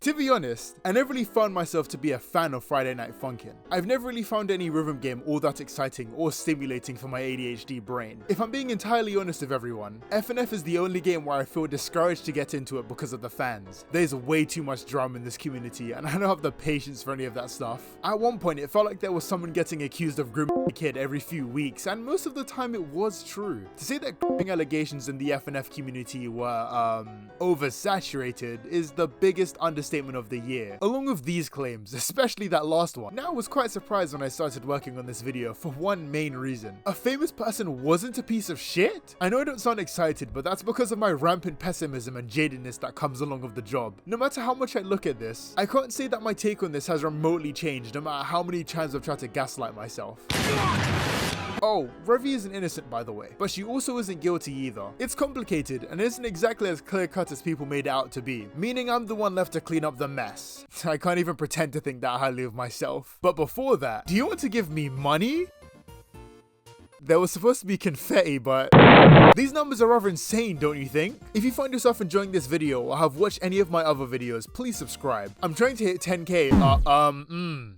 To be honest, I never really found myself to be a fan of Friday Night Funkin'. I've never really found any rhythm game all that exciting or stimulating for my ADHD brain. If I'm being entirely honest with everyone, FNF is the only game where I feel discouraged to get into it because of the fans. There's way too much drama in this community and I don't have the patience for any of that stuff. At one point it felt like there was someone getting accused of grooming a kid every few weeks, and most of the time it was true. To say that grooming allegations in the FNF community were oversaturated is the biggest understatement of the year, along with these claims, especially that last one. Now I was quite surprised when I started working on this video for one main reason. A famous person wasn't a piece of shit? I know I don't sound excited, but that's because of my rampant pessimism and jadedness that comes along with the job. No matter how much I look at this, I can't say that my take on this has remotely changed no matter how many times I've tried to gaslight myself. Oh, Revie isn't innocent by the way, but she also isn't guilty either. It's complicated and isn't exactly as clear-cut as people made it out to be, meaning I'm the one left to clean up the mess. I can't even pretend to think that highly of myself. But before that, do you want to give me money? There was supposed to be confetti, but these numbers are rather insane, don't you think? If you find yourself enjoying this video or have watched any of my other videos, please subscribe. I'm trying to hit 10k,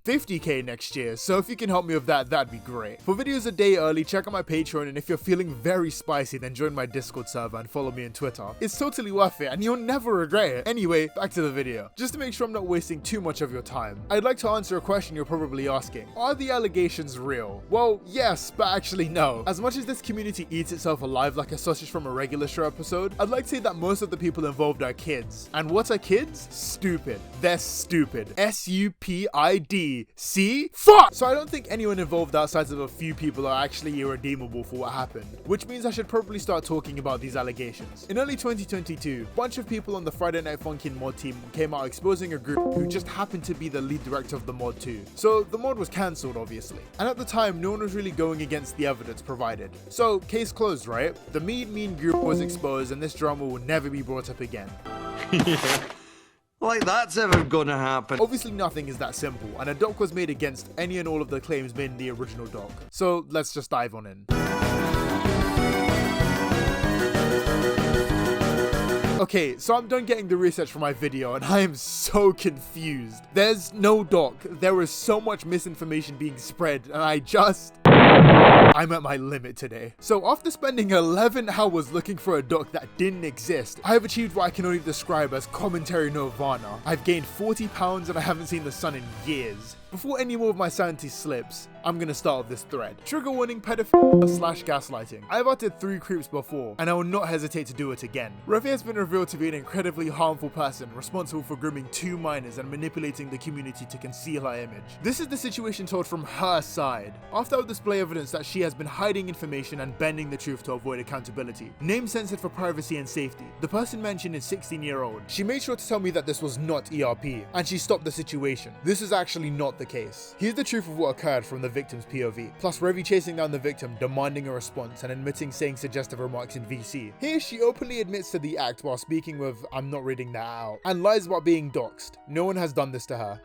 50k next year, so if you can help me with that, that'd be great. For videos a day early, check out my Patreon, and if you're feeling very spicy, then join my Discord server and follow me on Twitter. It's totally worth it, and you'll never regret it. Anyway, back to the video. Just to make sure I'm not wasting too much of your time, I'd like to answer a question you're probably asking. Are the allegations real? Well, yes, but actually no. As much as this community eats itself alive like a sausage from a regular show episode, I'd like to say that most of the people involved are kids. And what are kids? Stupid. They're stupid. S-U-P-I-D. See? Fuck! So I don't think anyone involved outside of a few people are actually irredeemable for what happened, which means I should probably start talking about these allegations. In early 2022, a bunch of people on the Friday Night Funkin' mod team came out exposing a group who just happened to be the lead director of the mod too. So the mod was cancelled, obviously. And at the time, no one was really going against the evidence provided. So case closed, right? The mean group was exposed and this drama will never be brought up again. Yeah. Like that's ever gonna happen. Obviously nothing is that simple, and a doc was made against any and all of the claims made in the original doc. So let's just dive on in. Okay, so I'm done getting the research for my video and I am so confused. There's no doc, there is so much misinformation being spread and I'm at my limit today. So after spending 11 hours looking for a doc that didn't exist, I have achieved what I can only describe as commentary nirvana. I've gained 40 pounds and I haven't seen the sun in years. Before any more of my sanity slips, I'm gonna start with this thread. Trigger warning, pedophilia / gaslighting. I've uttered 3 creeps before, and I will not hesitate to do it again. Revie has been revealed to be an incredibly harmful person, responsible for grooming 2 minors and manipulating the community to conceal her image. This is the situation told from her side. After I would display evidence that she has been hiding information and bending the truth to avoid accountability. Name censored for privacy and safety. The person mentioned is 16-year-old. She made sure to tell me that this was not ERP, and she stopped the situation. This is actually not the case. Here's the truth of what occurred from the victim's POV, plus Revie chasing down the victim, demanding a response and admitting saying suggestive remarks in VC. Here she openly admits to the act while speaking with "I'm not reading that out," and lies about being doxxed. No one has done this to her.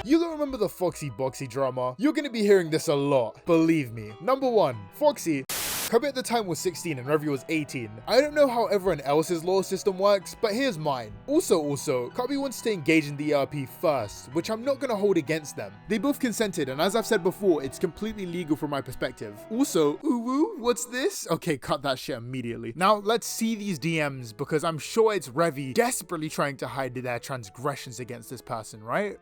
You don't remember the Foxy Boxy drama? You're gonna be hearing this a lot, believe me. Number 1, Foxy. Cubby at the time was 16 and Revie was 18. I don't know how everyone else's law system works, but here's mine. Also, Cubby wants to engage in the ERP first, which I'm not gonna hold against them. They both consented, and as I've said before, it's completely legal from my perspective. Also, ooh, what's this? Okay, cut that shit immediately. Now, let's see these DMs, because I'm sure it's Revie desperately trying to hide their transgressions against this person, right?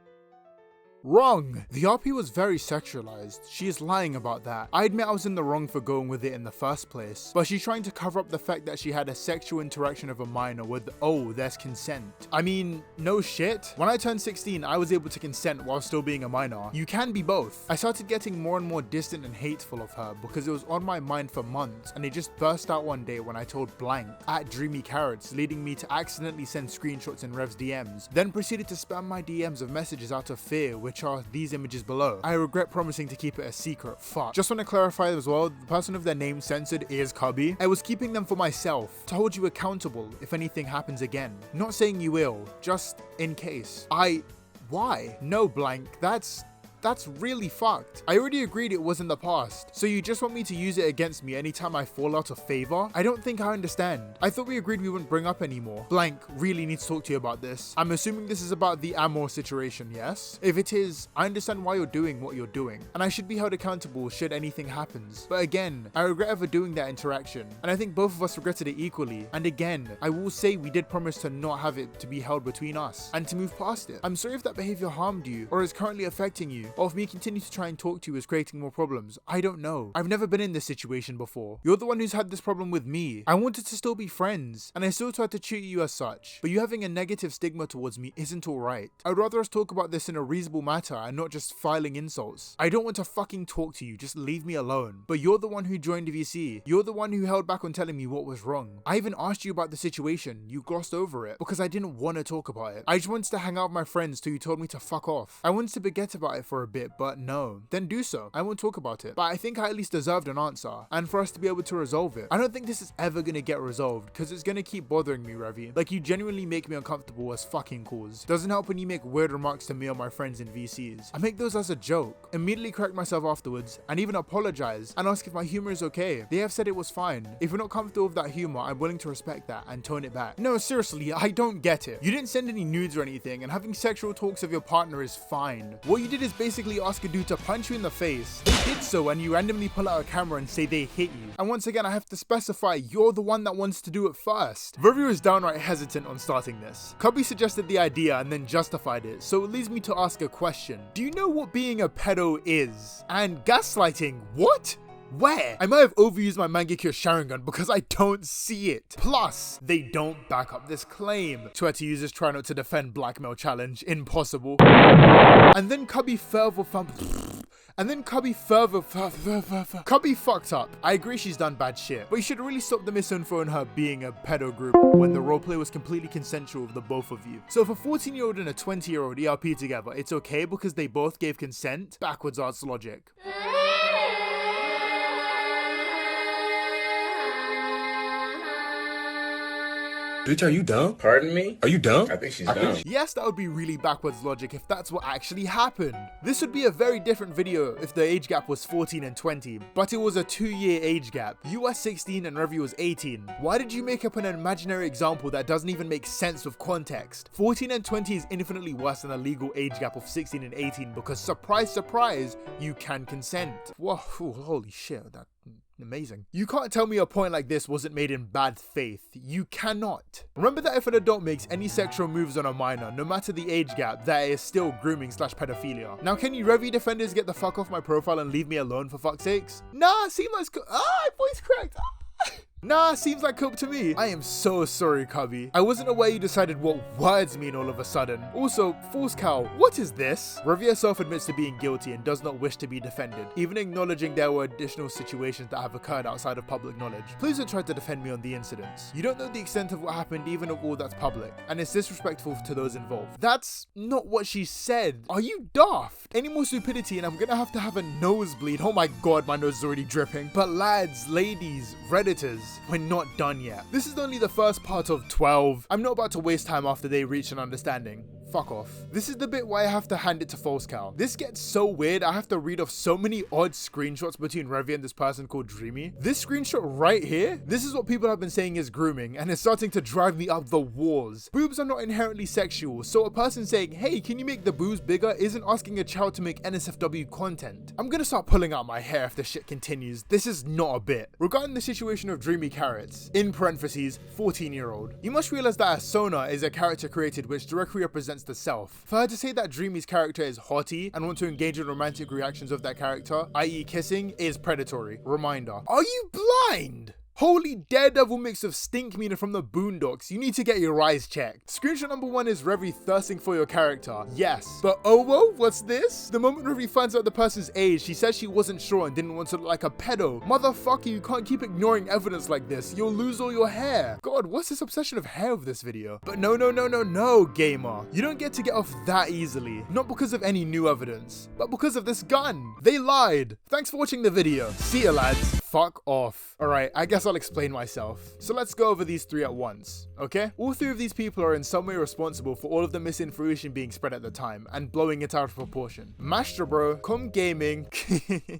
Wrong! The RP was very sexualized. She is lying about that. I admit I was in the wrong for going with it in the first place, but she's trying to cover up the fact that she had a sexual interaction of a minor with, oh, there's consent. I mean, no shit. When I turned 16, I was able to consent while still being a minor. You can be both. I started getting more and more distant and hateful of her because it was on my mind for months, and it just burst out one day when I told blank at Dreamy Carrots, leading me to accidentally send screenshots in Rev's DMs, then proceeded to spam my DMs of messages out of fear, which are these images below. I regret promising to keep it a secret. Fuck. Just want to clarify as well, the person with their name censored is Cubby. I was keeping them for myself, to hold you accountable if anything happens again. Not saying you will, just in case. Why? No blank, that's That's really fucked. I already agreed it was in the past, so you just want me to use it against me anytime I fall out of favor? I don't think I understand. I thought we agreed we wouldn't bring up anymore. Blank really needs to talk to you about this. I'm assuming this is about the Amor situation, yes? If it is, I understand why you're doing what you're doing, and I should be held accountable should anything happens. But again, I regret ever doing that interaction, and I think both of us regretted it equally. And again, I will say we did promise to not have it to be held between us, and to move past it. I'm sorry if that behavior harmed you, or is currently affecting you, or if me continue to try and talk to you is creating more problems. I don't know. I've never been in this situation before. You're the one who's had this problem with me. I wanted to still be friends, and I still tried to treat you as such, but you having a negative stigma towards me isn't alright. I'd rather us talk about this in a reasonable matter and not just filing insults. I don't want to fucking talk to you, just leave me alone. But you're the one who joined VC. You're the one who held back on telling me what was wrong. I even asked you about the situation. You glossed over it because I didn't want to talk about it. I just wanted to hang out with my friends till you told me to fuck off. I wanted to forget about it for a bit, but no. Then do so. I won't talk about it. But I think I at least deserved an answer, and for us to be able to resolve it. I don't think this is ever gonna get resolved because it's gonna keep bothering me, Revie. Like, you genuinely make me uncomfortable as fucking cause. Doesn't help when you make weird remarks to me or my friends in VCs. I make those as a joke, immediately correct myself afterwards, and even apologize and ask if my humor is okay. They have said it was fine. If you're not comfortable with that humor, I'm willing to respect that and tone it back. No, seriously, I don't get it. You didn't send any nudes or anything, and having sexual talks with your partner is fine. What you did is basically ask a dude to punch you in the face. They did so, and you randomly pull out a camera and say they hit you. And once again, I have to specify you're the one that wants to do it first. Revie was downright hesitant on starting this. Cubby suggested the idea and then justified it, so it leads me to ask a question. Do you know what being a pedo is? And gaslighting, what? Where? I might have overused my Mangekyo Sharingan because I don't see it. Plus, they don't back up this claim. Try to use this try not to defend blackmail challenge. Impossible. And then Cubby Cubby fucked up. I agree she's done bad shit, but you should really stop the misinfo in her being a pedo group when the roleplay was completely consensual of the both of you. So if a 14-year-old and a 20-year-old ERP together, it's okay because they both gave consent? Backwards arts logic. Bitch, are you dumb? Pardon me? Are you dumb? I think she's dumb. Yes, that would be really backwards logic if that's what actually happened. This would be a very different video if the age gap was 14 and 20, but it was a 2-year age gap. You were 16 and Revie was 18. Why did you make up an imaginary example that doesn't even make sense with context? 14 and 20 is infinitely worse than a legal age gap of 16 and 18 because surprise, surprise, you can consent. Whoa, holy shit, that... amazing. You can't tell me a point like this wasn't made in bad faith. You cannot. Remember that if an adult makes any sexual moves on a minor, no matter the age gap, that is still grooming / pedophilia. Now can you Revie defenders get the fuck off my profile and leave me alone for fuck's sakes? Nah, seems like voice cracked. Nah, seems like cope to me. I am so sorry, Cubby. I wasn't aware you decided what words mean all of a sudden. Also, false cow, what is this? Revie herself admits to being guilty and does not wish to be defended, even acknowledging there were additional situations that have occurred outside of public knowledge. Please don't try to defend me on the incidents. You don't know the extent of what happened even of all that's public, and it's disrespectful to those involved. That's not what she said. Are you daft? Any more stupidity and I'm gonna have a nosebleed. Oh my god, my nose is already dripping. But lads, ladies, Redditors, we're not done yet. This is only the first part of 12. I'm not about to waste time after they reach an understanding. Fuck off. This is the bit where I have to hand it to False Cow. This gets so weird, I have to read off so many odd screenshots between Revie and this person called Dreamy. This screenshot right here, this is what people have been saying is grooming, and it's starting to drive me up the walls. Boobs are not inherently sexual, so a person saying, hey, can you make the boobs bigger, isn't asking a child to make NSFW content. I'm gonna start pulling out my hair if this shit continues. This is not a bit. Regarding the situation of Dreamy Carrots, in parentheses, 14-year-old, you must realize that a Sona is a character created which directly represents the self. For her to say that Dreamy's character is haughty and want to engage in romantic reactions of that character, i.e. kissing, is predatory. Reminder. Are you blind? Holy daredevil mix of stink meaner from the Boondocks. You need to get your eyes checked. Screenshot number 1 is Revie thirsting for your character. Yes. But oh whoa, what's this? The moment Revie finds out the person's age, she says she wasn't sure and didn't want to look like a pedo. Motherfucker, you can't keep ignoring evidence like this. You'll lose all your hair. God, what's this obsession of hair with this video? But no, gamer. You don't get to get off that easily. Not because of any new evidence, but because of this gun. They lied. Thanks for watching the video. See ya, lads. Fuck off. Alright, I guess I'll explain myself. So let's go over these three at once, okay? All three of these people are in some way responsible for all of the misinformation being spread at the time and blowing it out of proportion. Mastrobro, Com Gaming,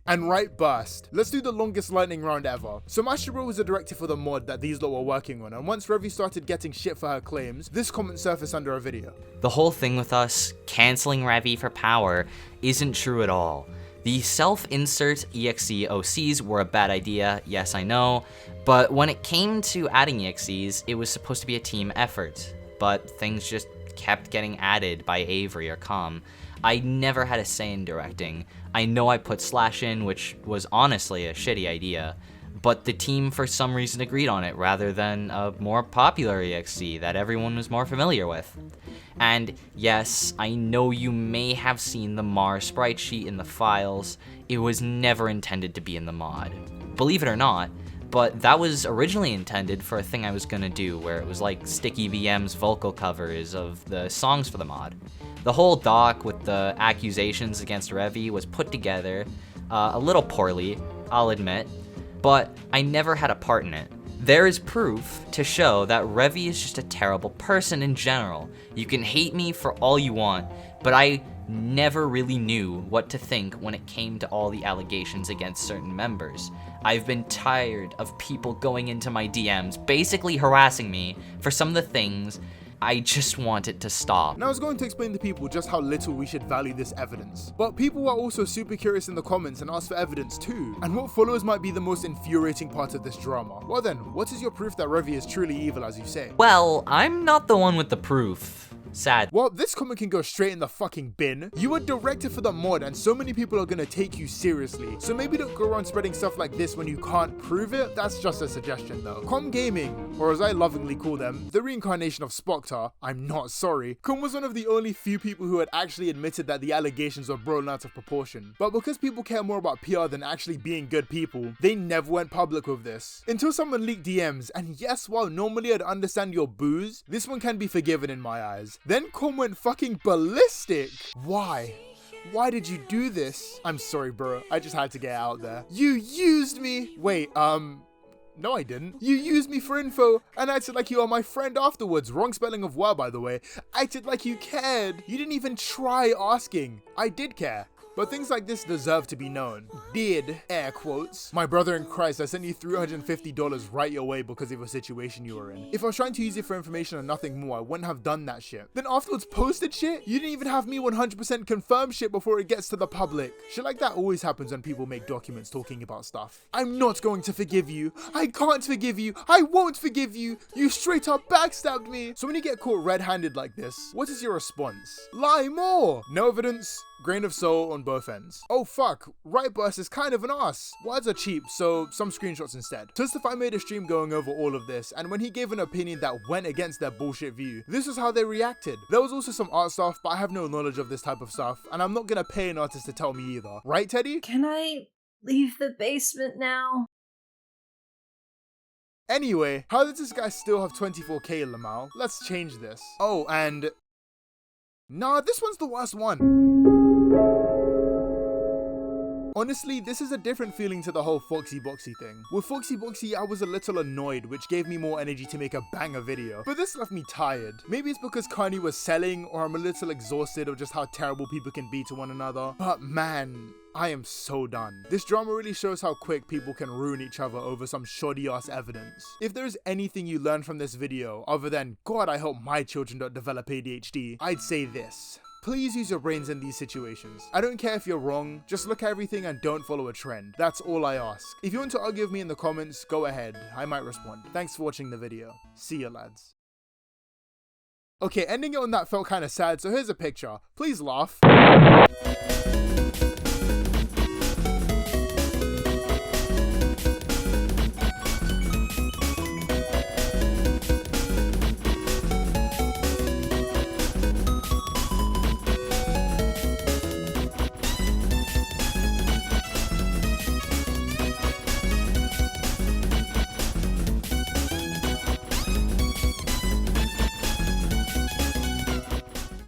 and Right Burst. Let's do the longest lightning round ever. So Mastrobro was the director for the mod that these lot were working on, and once Revie started getting shit for her claims, this comment surfaced under a video. The whole thing with us canceling Revie for power isn't true at all. The self-insert exe OCs were a bad idea, yes I know, but when it came to adding exes, it was supposed to be a team effort, but things just kept getting added by Avery or Com. I never had a say in directing. I know I put slash in, which was honestly a shitty idea, but the team for some reason agreed on it rather than a more popular exe that everyone was more familiar with. And yes, I know you may have seen the Mar sprite sheet in the files. It was never intended to be in the mod. Believe it or not, but that was originally intended for a thing I was gonna do where it was like Sticky VM's vocal covers of the songs for the mod. The whole doc with the accusations against Revie was put together a little poorly, I'll admit, but I never had a part in it. There is proof to show that Revie is just a terrible person in general. You can hate me for all you want, but I never really knew what to think when it came to all the allegations against certain members. I've been tired of people going into my DMs, basically harassing me for some of the things I just want it to stop. Now I was going to explain to people just how little we should value this evidence, but people were also super curious in the comments and asked for evidence too, and what follows might be the most infuriating part of this drama. Well then, what is your proof that Revie is truly evil as you say? Well, I'm not the one with the proof. Sad. Well, this comment can go straight in the fucking bin. You were director for the mod and so many people are gonna take you seriously. So maybe don't go around spreading stuff like this when you can't prove it. That's just a suggestion though. Com Gaming, or as I lovingly call them, the reincarnation of Spocktar, I'm not sorry. Com was one of the only few people who had actually admitted that the allegations were blown out of proportion. But because people care more about PR than actually being good people, they never went public with this. Until someone leaked DMs, and yes, while normally I'd understand your booze, this one can be forgiven in my eyes. Then Com went fucking ballistic. Why? Why did you do this? I'm sorry, bro. I just had to get out there. You used me. Wait, no I didn't. You used me for info and acted like you are my friend afterwards. Wrong spelling of word, by the way. Acted like you cared. You didn't even try asking. I did care. But things like this deserve to be known. Did, air quotes. My brother in Christ, I sent you $350 right your way because of a situation you were in. If I was trying to use it for information and nothing more, I wouldn't have done that shit. Then afterwards posted shit? You didn't even have me 100% confirm shit before it gets to the public. Shit like that always happens when people make documents talking about stuff. I'm not going to forgive you. I can't forgive you. I won't forgive you. You straight up backstabbed me. So when you get caught red-handed like this, what is your response? Lie more. No evidence. Grain of soul on both ends. Oh fuck, Right Burst is kind of an ass. Words are cheap, so some screenshots instead. Testify made a stream going over all of this, and when he gave an opinion that went against their bullshit view, this is how they reacted. There was also some art stuff, but I have no knowledge of this type of stuff, and I'm not gonna pay an artist to tell me either. Right, Teddy? Can I leave the basement now? Anyway, how does this guy still have 24k, Lamau? Let's change this. Oh, and... nah, this one's the worst one. Honestly, this is a different feeling to the whole Foxy Boxy thing. With Foxy Boxy, I was a little annoyed, which gave me more energy to make a banger video. But this left me tired. Maybe it's because Kanye was selling, or I'm a little exhausted of just how terrible people can be to one another. But man, I am so done. This drama really shows how quick people can ruin each other over some shoddy ass evidence. If there's anything you learn from this video, other than, God, I hope my children don't develop ADHD, I'd say this. Please use your brains in these situations. I don't care if you're wrong, just look at everything and don't follow a trend. That's all I ask. If you want to argue with me in the comments, go ahead. I might respond. Thanks for watching the video. See ya, lads. Okay, ending it on that felt kinda sad, so here's a picture. Please laugh.